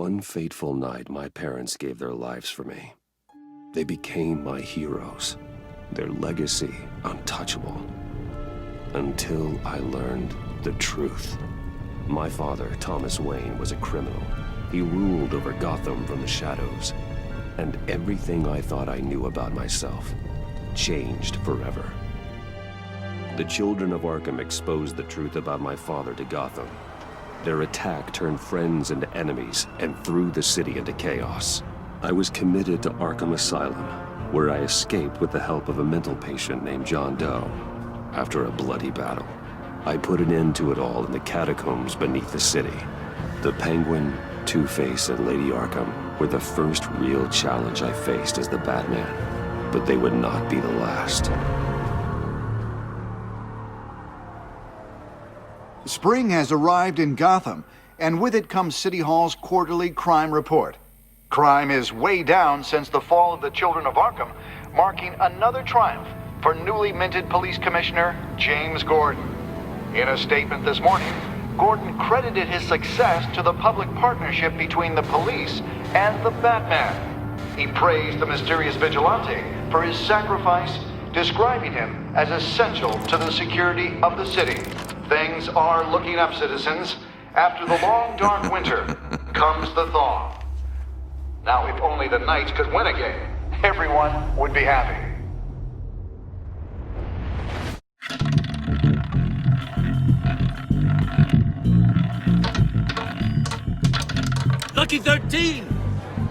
one fateful night, my parents gave their lives for me. They became my heroes, their legacy untouchable. Until I learned the truth. My father, Thomas Wayne, was a criminal. He ruled over Gotham from the shadows. And everything I thought I knew about myself changed forever. The children of Arkham exposed the truth about my father to Gotham. Their attack turned friends into enemies and threw the city into chaos. I was committed to Arkham Asylum, where I escaped with the help of a mental patient named John Doe. After a bloody battle, I put an end to it all in the catacombs beneath the city. The Penguin, Two-Face, and Lady Arkham were the first real challenge I faced as the Batman, but they would not be the last. Spring has arrived in Gotham, and with it comes City Hall's quarterly crime report. Crime is way down since the fall of the Children of Arkham, marking another triumph for newly minted Police Commissioner James Gordon. In a statement this morning, Gordon credited his success to the public partnership between the police and the Batman. He praised the mysterious vigilante for his sacrifice, describing him as essential to the security of the city. Things are looking up, citizens. After the long, dark winter comes the thaw. Now, if only the Knights could win again, everyone would be happy. Lucky 13!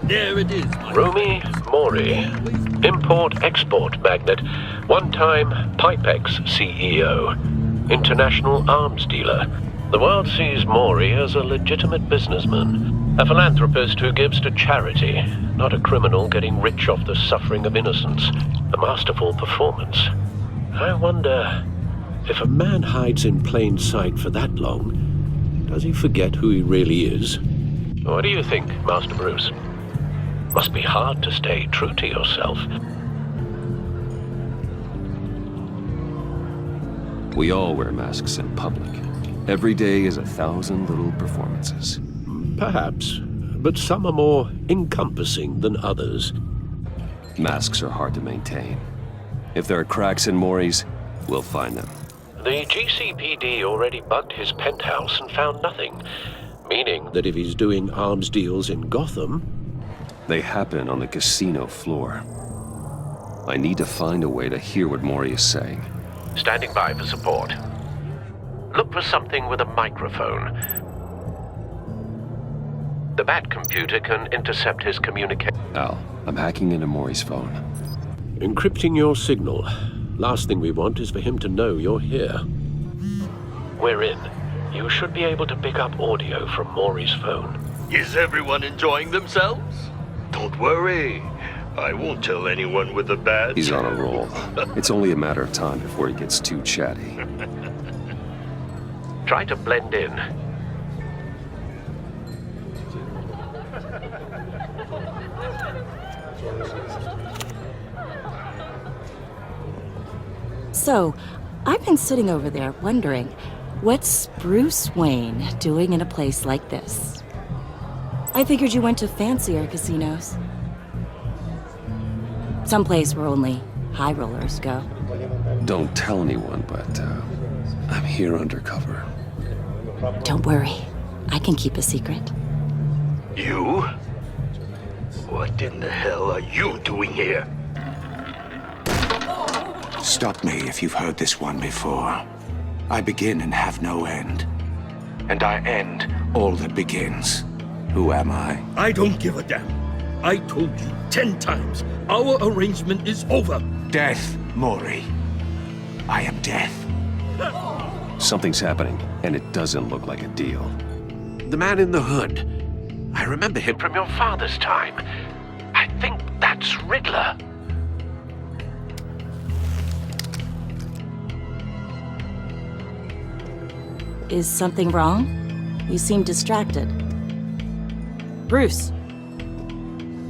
There it is. Romy Mori, import-export magnate, one-time Pipex CEO, international arms dealer. The world sees Mori as a legitimate businessman, a philanthropist who gives to charity, not a criminal getting rich off the suffering of innocence. A masterful performance. I wonder, if a man hides in plain sight for that long, does he forget who he really is? What do you think, Master Bruce? Must be hard to stay true to yourself. We all wear masks in public. Every day is 1,000 little performances. Perhaps, but some are more encompassing than others. Masks are hard to maintain. If there are cracks in Mori's, we'll find them. The GCPD already bugged his penthouse and found nothing, meaning that if he's doing arms deals in Gotham... They happen on the casino floor. I need to find a way to hear what Mori is saying. Standing by for support. Look for something with a microphone. The Bat computer can intercept his communication. Al, I'm hacking into Mori's phone. Encrypting your signal. Last thing we want is for him to know you're here. We're in. You should be able to pick up audio from Mori's phone. Is everyone enjoying themselves? Don't worry. I won't tell anyone with a badge. He's on a roll. It's only a matter of time before he gets too chatty. Try to blend in. So, I've been sitting over there wondering, what's Bruce Wayne doing in a place like this? I figured you went to fancier casinos. Someplace where only high rollers go. Don't tell anyone, but I'm here undercover. Don't worry. I can keep a secret. You? What in the hell are you doing here? Stop me if you've heard this one before. I begin and have no end. And I end all that begins. Who am I? I don't give a damn. I told you 10 times. Our arrangement is over. Death, Mori. I am death. Something's happening, and it doesn't look like a deal. The man in the hood. I remember him from your father's time. I think that's Riddler. Is something wrong? You seem distracted. Bruce.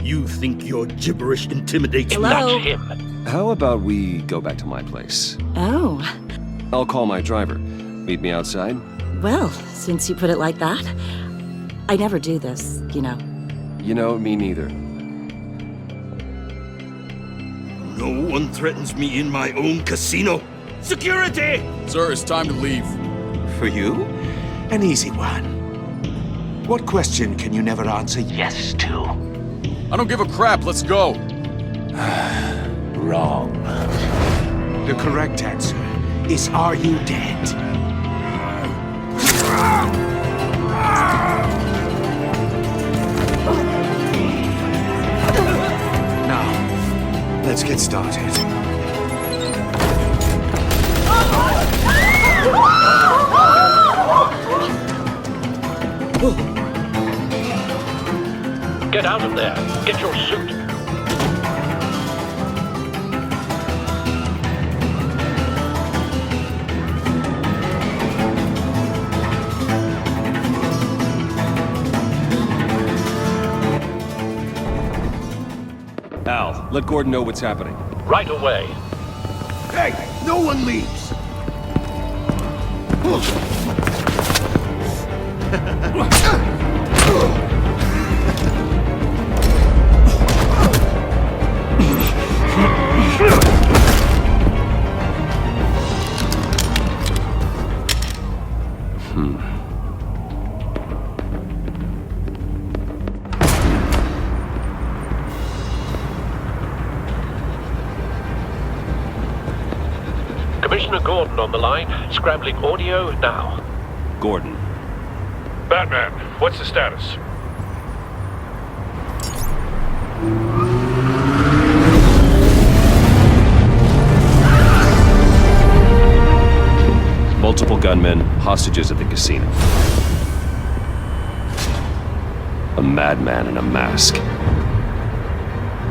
You think your gibberish intimidates me? Hello? Not him. How about we go back to my place? Oh. I'll call my driver. Meet me outside? Well, since you put it like that, I never do this, you know, You know, me neither. No one threatens me in my own casino. Security! Sir, it's time to leave. For you, an easy one. What question can you never answer yes to? I don't give a crap, let's go. Wrong. The correct answer is, are you dead? Now, let's get started. Get out of there. Get your suit. Al, let Gordon know what's happening. Right away. Hey, no one leaves! Commissioner Gordon on the line. Scrambling audio now. Gordon. Batman, what's the status? Multiple gunmen, hostages at the casino. A madman in a mask.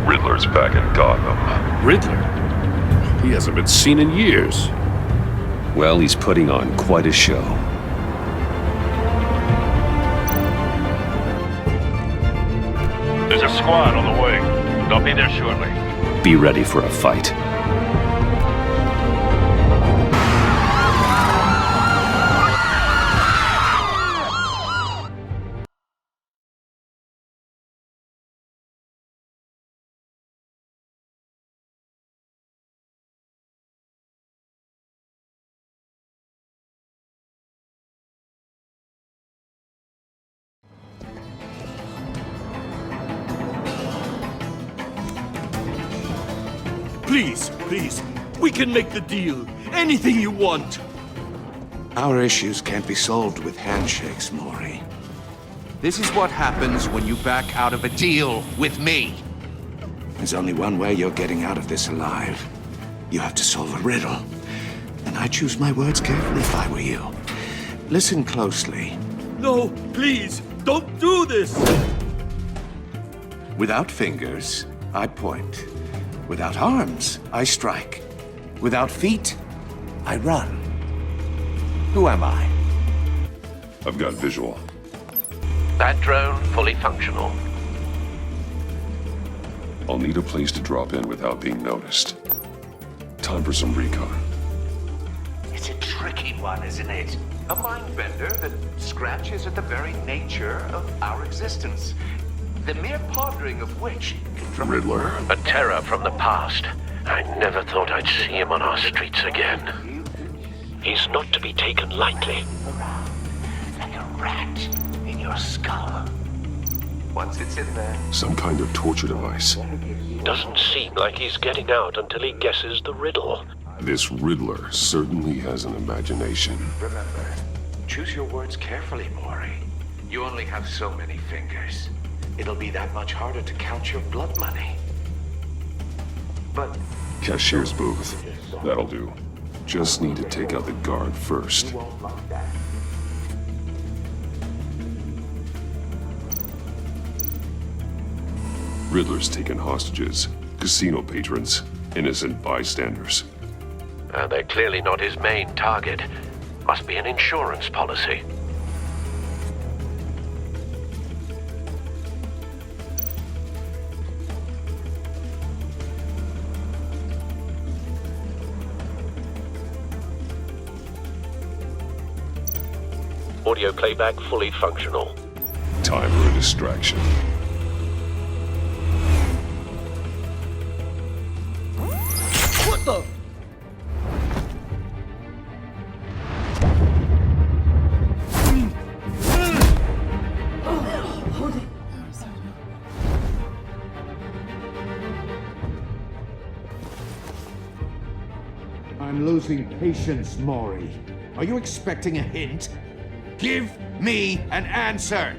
Riddler's back in Gotham. Riddler? He hasn't been seen in years. Well, he's putting on quite a show. There's a squad on the way. They'll be there shortly. Be ready for a fight. Please, please, we can make the deal. Anything you want. Our issues can't be solved with handshakes, Maury. This is what happens when you back out of a deal with me. There's only one way you're getting out of this alive. You have to solve a riddle. And I choose my words carefully if I were you. Listen closely. No, please, don't do this! Without fingers, I point. Without arms, I strike. Without feet, I run. Who am I? I've got visual. That drone fully functional. I'll need a place to drop in without being noticed. Time for some recon. It's a tricky one, isn't it? A mind bender that scratches at the very nature of our existence. The mere pondering of which can Riddler. A terror from the past. I never thought I'd see him on our streets again. He's not to be taken lightly. like a rat in your skull. Once it's in there, Some kind of torture device. Doesn't seem like he's getting out until he guesses the riddle. This Riddler certainly has an imagination. remember, choose your words carefully, Maury. You only have so many fingers. It'll be that much harder to count your blood money. But Cashier's booth. That'll do. Just need to take out the guard first. Riddler's taken hostages, casino patrons, innocent bystanders. They're clearly not his main target. Must be an insurance policy. Audio playback fully functional. Time for a distraction. I'm losing patience, Maury. Are you expecting a hint? Give me an answer!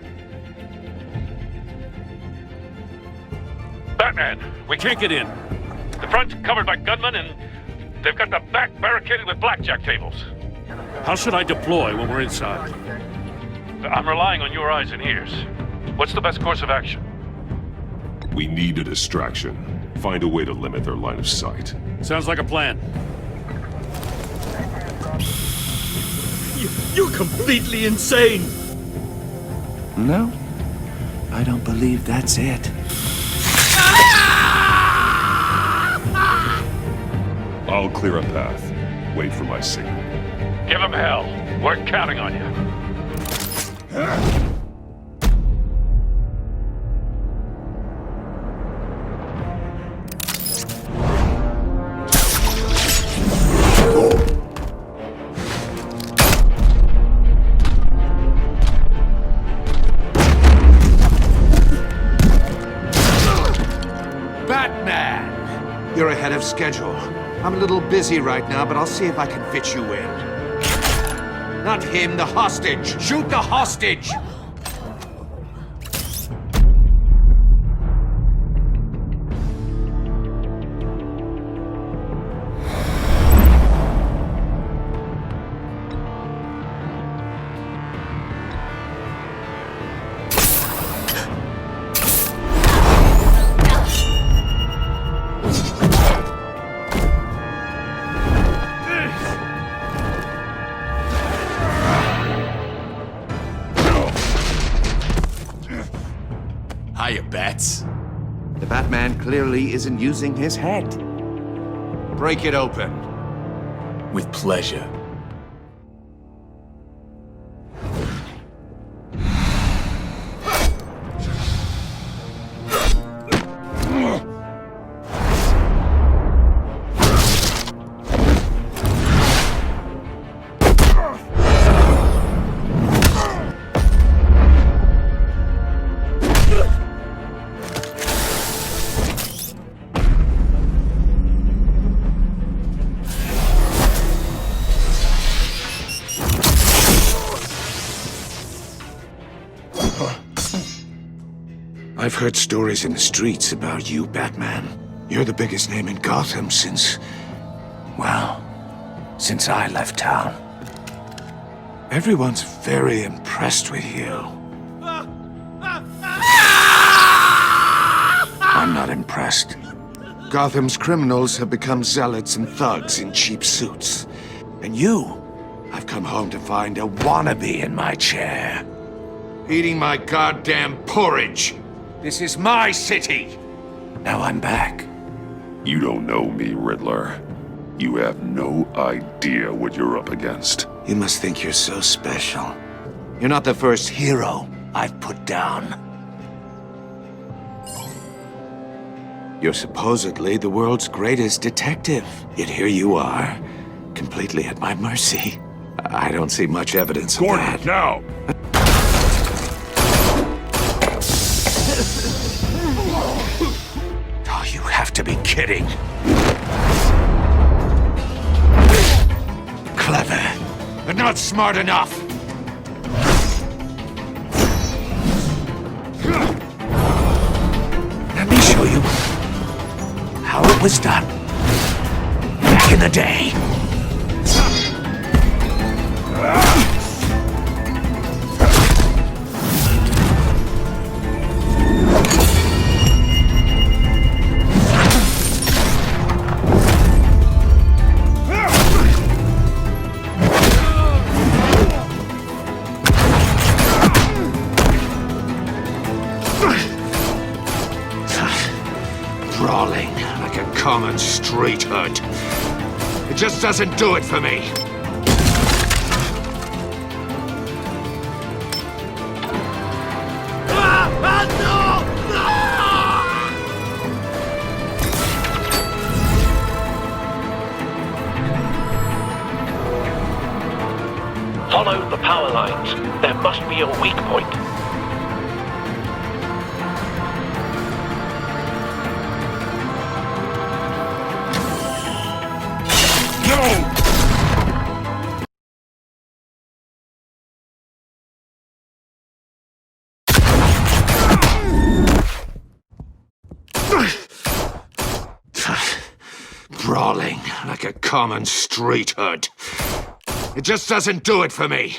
Batman, we can't get in. The front's covered by gunmen, and they've got the back barricaded with blackjack tables. How should I deploy when we're inside? I'm relying on your eyes and ears. What's the best course of action? We need a distraction. Find a way to limit their line of sight. Sounds like a plan. You're completely insane! No, I don't believe that's it. I'll clear a path. Wait for my signal. Give him hell. We're counting on you. Batman! You're ahead of schedule. I'm a little busy right now, but I'll see if I can fit you in. Not him, the hostage! Shoot the hostage! Hiya, Bats. The Batman clearly isn't using his head. Break it open. With pleasure. I've heard stories in the streets about you, Batman. You're the biggest name in Gotham since... well, since I left town. Everyone's very impressed with you. I'm not impressed. Gotham's criminals have become zealots and thugs in cheap suits. And you, I've come home to find a wannabe in my chair. Eating my goddamn porridge. This is my city! Now I'm back. You don't know me, Riddler. You have no idea what you're up against. You must think you're so special. You're not the first hero I've put down. You're supposedly the world's greatest detective. Yet here you are, completely at my mercy. I don't see much evidence of that. Gordon, now! Oh, you have to be kidding. Clever, but not smart enough. Let me show you how it was done back in the day. Brawling like a common street hood. It just doesn't do it for me. Follow the power lines. There must be a weak point. Brawling like a common street hood. It just doesn't do it for me.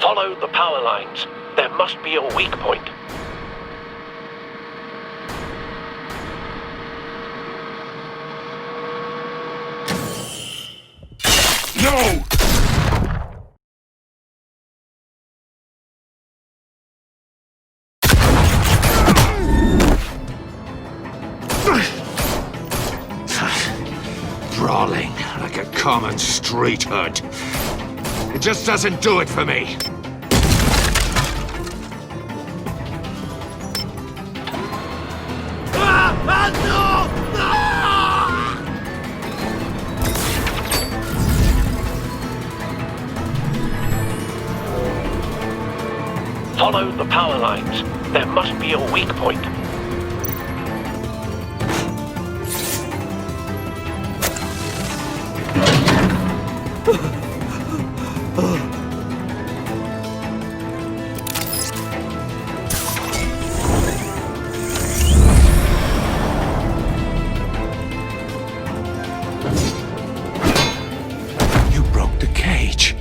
Follow the power lines. There must be a weak point. No! Brawling like a common street hood. It just doesn't do it for me. Follow the power lines. There must be a weak point. You broke the cage.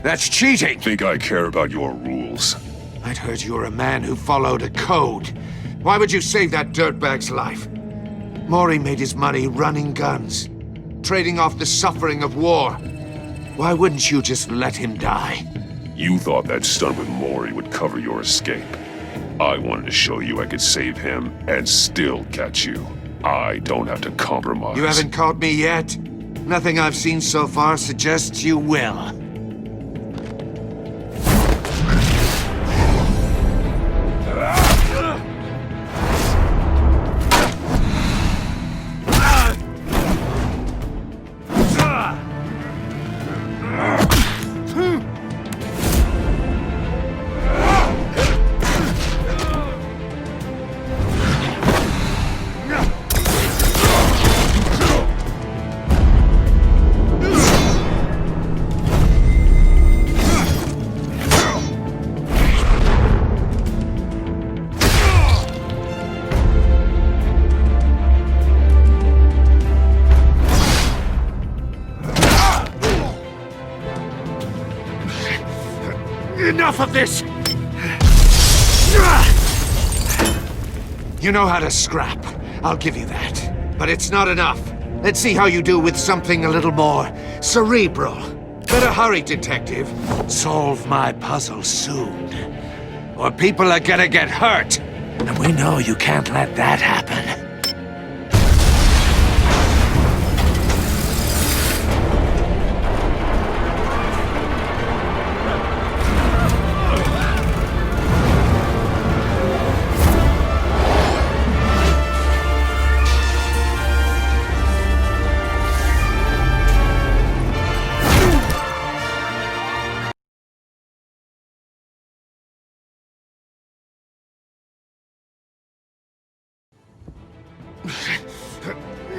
That's cheating! Think I care about your rules? I'd heard you were a man who followed a code. Why would you save that dirtbag's life? Maury made his money running guns, trading off the suffering of war. Why wouldn't you just let him die? You thought that stunt with Maury would cover your escape. I wanted to show you I could save him and still catch you. I don't have to compromise. You haven't caught me yet? Nothing I've seen so far suggests you will. Enough of this! You know how to scrap. I'll give you that. But it's not enough. Let's see how you do with something a little more cerebral. Better hurry, detective. Solve my puzzle soon. Or people are gonna get hurt. And we know you can't let that happen.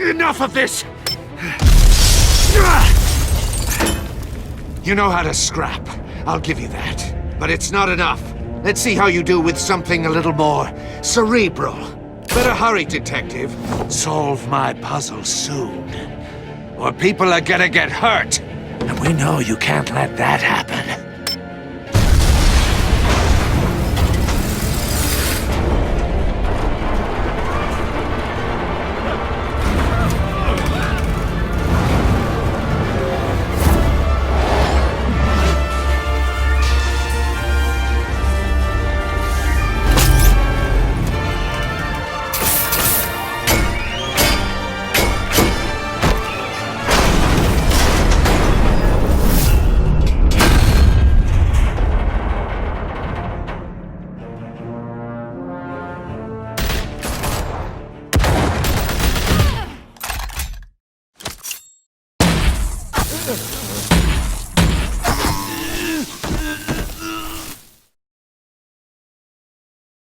Enough of this! You know how to scrap. I'll give you that. But it's not enough. Let's see how you do with something a little more cerebral. Better hurry, detective. Solve my puzzle soon. Or people are gonna get hurt. And we know you can't let that happen.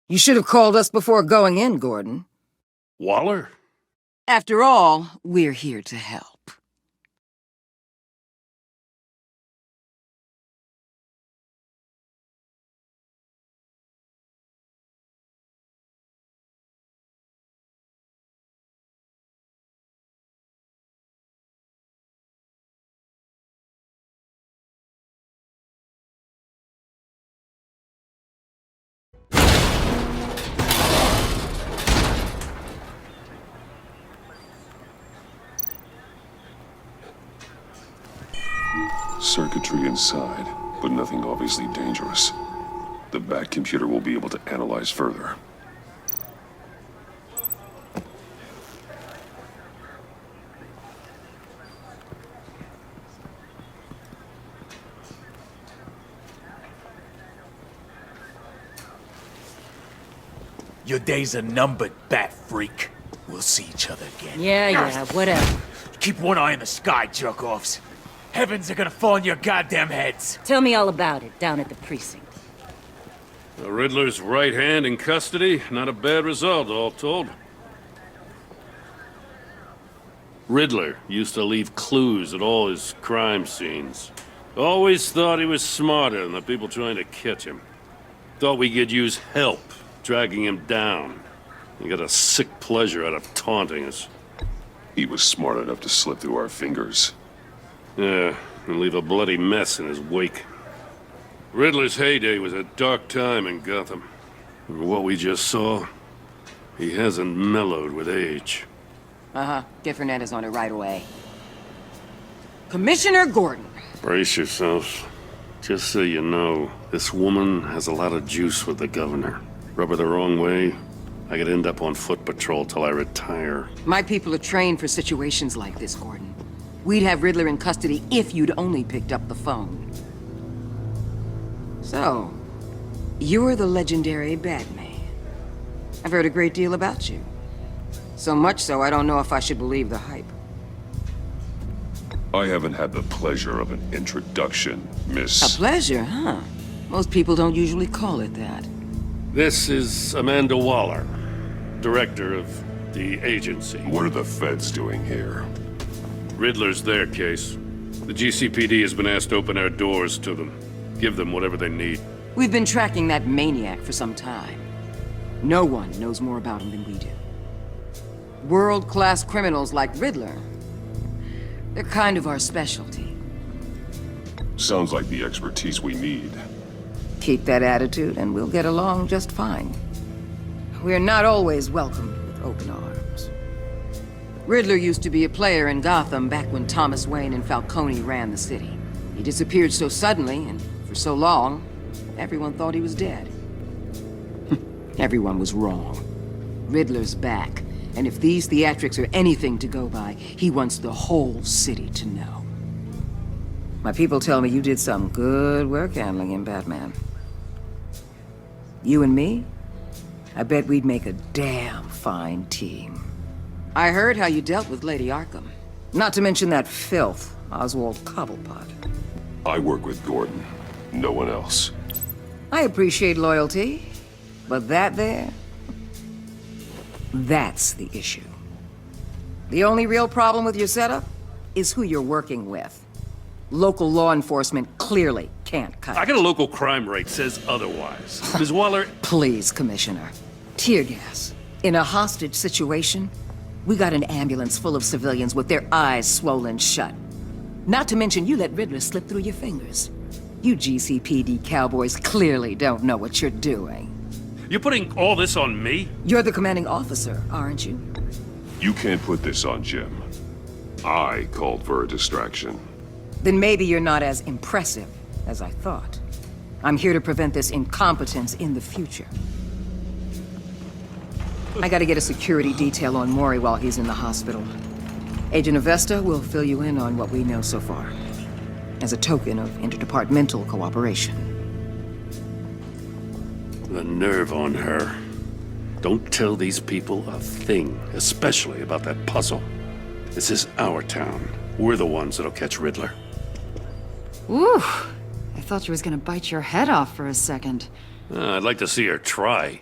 You should have called us before going in, Gordon. Waller? After all, we're here to help. Circuitry inside, but nothing obviously dangerous. The back computer will be able to analyze further. Your days are numbered, bat freak. We'll see each other again. Yeah, whatever. Keep one eye in the sky, jerk-offs. Heavens are gonna fall on your goddamn heads. Tell me all about it down at the precinct. The Riddler's right hand in custody. Not a bad result, all told. Riddler used to leave clues at all his crime scenes. Always thought he was smarter than the people trying to catch him. Thought we could use help, dragging him down. He got a sick pleasure out of taunting us. He was smart enough to slip through our fingers. Yeah, and leave a bloody mess in his wake. Riddler's heyday was a dark time in Gotham. And what we just saw, he hasn't mellowed with age. Uh-huh. Get Fernandez on it right away. Commissioner Gordon. Brace yourselves. Just so you know, this woman has a lot of juice with the governor. Rub her the wrong way, I could end up on foot patrol till I retire. My people are trained for situations like this, Gordon. We'd have Riddler in custody if you'd only picked up the phone. So, you're the legendary Batman. I've heard a great deal about you. So much so, I don't know if I should believe the hype. I haven't had the pleasure of an introduction, Miss... A pleasure, huh? Most people don't usually call it that. This is Amanda Waller, director of the agency. What are the feds doing here? Riddler's their case. The GCPD has been asked to open our doors to them. Give them whatever they need. We've been tracking that maniac for some time. No one knows more about him than we do. World-class criminals like Riddler. They're kind of our specialty. Sounds like the expertise we need. Keep that attitude and we'll get along just fine. We're not always welcomed with open arms. Riddler used to be a player in Gotham back when Thomas Wayne and Falcone ran the city. He disappeared so suddenly and for so long, everyone thought he was dead. Everyone was wrong. Riddler's back, and if these theatrics are anything to go by, he wants the whole city to know. My people tell me you did some good work handling him, Batman. You and me? I bet we'd make a damn fine team. I heard how you dealt with Lady Arkham. Not to mention that filth, Oswald Cobblepot. I work with Gordon. No one else. I appreciate loyalty, but that there... that's the issue. The only real problem with your setup is who you're working with. Local law enforcement clearly can't cut it. I got a local crime rate says otherwise. Ms. Waller... Please, Commissioner. Tear gas. In a hostage situation, we got an ambulance full of civilians with their eyes swollen shut. Not to mention you let Riddler slip through your fingers. You GCPD cowboys clearly don't know what you're doing. You're putting all this on me? You're the commanding officer, aren't you? You can't put this on Jim. I called for a distraction. Then maybe you're not as impressive as I thought. I'm here to prevent this incompetence in the future. I gotta get a security detail on Maury while he's in the hospital. Agent Avesta will fill you in on what we know so far, as a token of interdepartmental cooperation. The nerve on her. Don't tell these people a thing, especially about that puzzle. This is our town. We're the ones that'll catch Riddler. Ooh, I thought you was gonna bite your head off for a second. I'd like to see her try.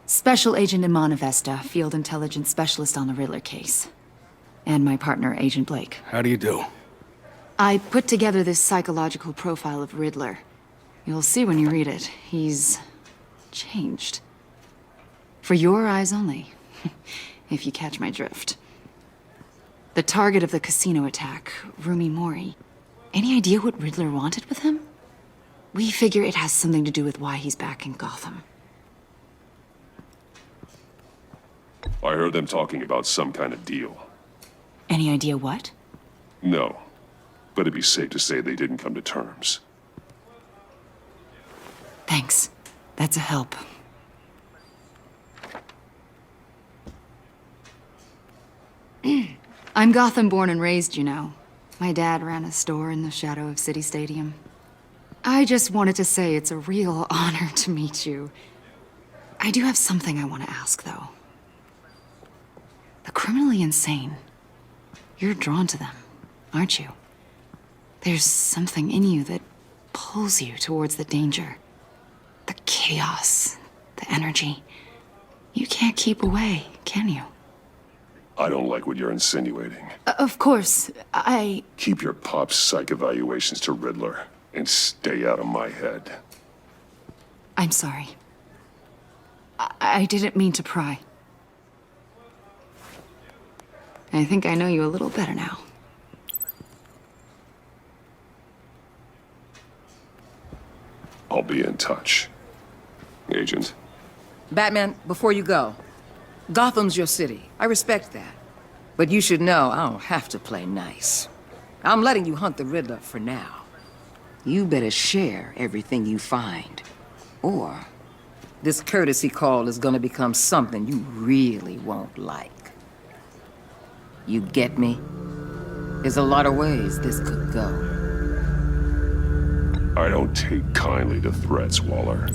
Special Agent Imana Vesta, Field Intelligence Specialist on the Riddler case. And my partner, Agent Blake. How do you do? I put together this psychological profile of Riddler. You'll see when you read it. He's changed. For your eyes only, if you catch my drift. The target of the casino attack, Rumi Mori. Any idea what Riddler wanted with him? We figure it has something to do with why he's back in Gotham. I heard them talking about some kind of deal. Any idea what? No, but it'd be safe to say they didn't come to terms. Thanks. That's a help. I'm Gotham born and raised, you know. My dad ran a store in the shadow of City Stadium. I just wanted to say it's a real honor to meet you. I do have something I want to ask, though. The criminally insane. You're drawn to them, aren't you? There's something in you that pulls you towards the danger. The chaos, the energy. You can't keep away, can you? I don't like what you're insinuating. Of course, I... Keep your pop psych evaluations to Riddler, and stay out of my head. I'm sorry. I didn't mean to pry. I think I know you a little better now. I'll be in touch. Agent. Batman, before you go, Gotham's your city. I respect that. But you should know I don't have to play nice. I'm letting you hunt the Riddler for now. You better share everything you find. Or this courtesy call is gonna become something you really won't like. You get me? There's a lot of ways this could go. I don't take kindly to threats, Waller.